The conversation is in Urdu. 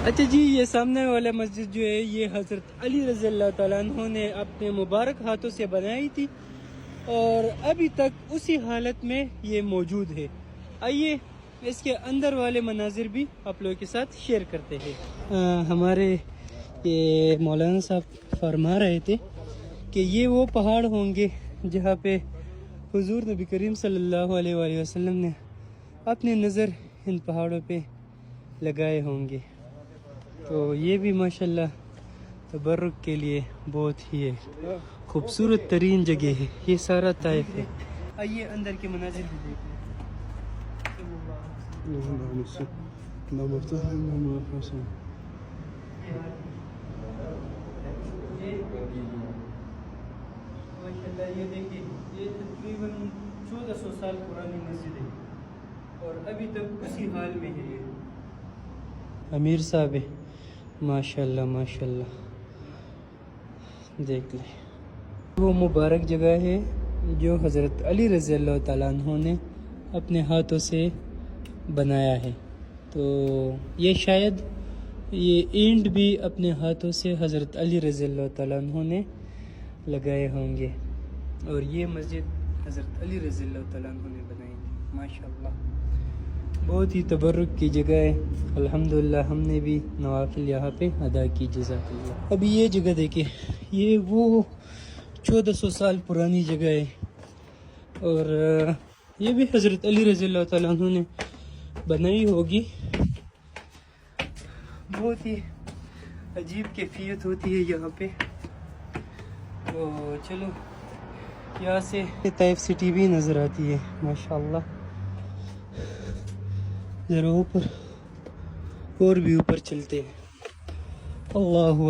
اچھا جی، یہ سامنے والا مسجد جو ہے یہ حضرت علی رضی اللہ تعالیٰ عنہ نے اپنے مبارک ہاتھوں سے بنائی تھی اور ابھی تک اسی حالت میں یہ موجود ہے۔ آئیے اس کے اندر والے مناظر بھی آپ لوگوں کے ساتھ شیئر کرتے ہیں۔ ہمارے یہ مولانا صاحب فرما رہے تھے کہ یہ وہ پہاڑ ہوں گے جہاں پہ حضور نبی کریم صلی اللہ علیہ وآلہ وسلم نے اپنے نظر ان پہاڑوں پہ لگائے ہوں گے۔ تو یہ بھی ماشاءاللہ تبرک کے لیے بہت ہی خوبصورت ترین جگہ ہے، یہ سارا طائف ہے۔ آئیے اندر کے مناظر بھی دیکھیں۔ ماشاءاللہ یہ دیکھیں، یہ تقریباً 1400 سال پرانی مسجد ہے اور ابھی تک اسی حال میں ہے۔ یہ امیر صاحب ہے، ماشاءاللہ ماشاءاللہ، دیکھ لیں۔ وہ مبارک جگہ ہے جو حضرت علی رضی اللہ تعالیٰ عنہ نے اپنے ہاتھوں سے بنایا ہے۔ تو یہ شاید یہ اینٹ بھی اپنے ہاتھوں سے حضرت علی رضی اللہ تعالیٰ عنہ نے لگائے ہوں گے، اور یہ مسجد حضرت علی رضی اللہ تعالیٰ عنہ نے بنائی ہے۔ ماشاءاللہ بہت ہی تبرک کی جگہ ہے۔ الحمدللہ ہم نے بھی نوافل یہاں پہ ادا کی، جزاک اللہ۔ ابھی یہ جگہ دیکھیں، یہ وہ 1400 سال پرانی جگہ ہے اور یہ بھی حضرت علی رضی اللہ تعالیٰ عنہ نے بنائی ہوگی۔ بہت ہی عجیب کیفیت ہوتی ہے یہاں پہ۔ تو چلو یہاں سے طائف سٹی بھی نظر آتی ہے ماشاءاللہ۔ ذرا اوپر اور بھی اوپر چلتے ہیں۔ اللہ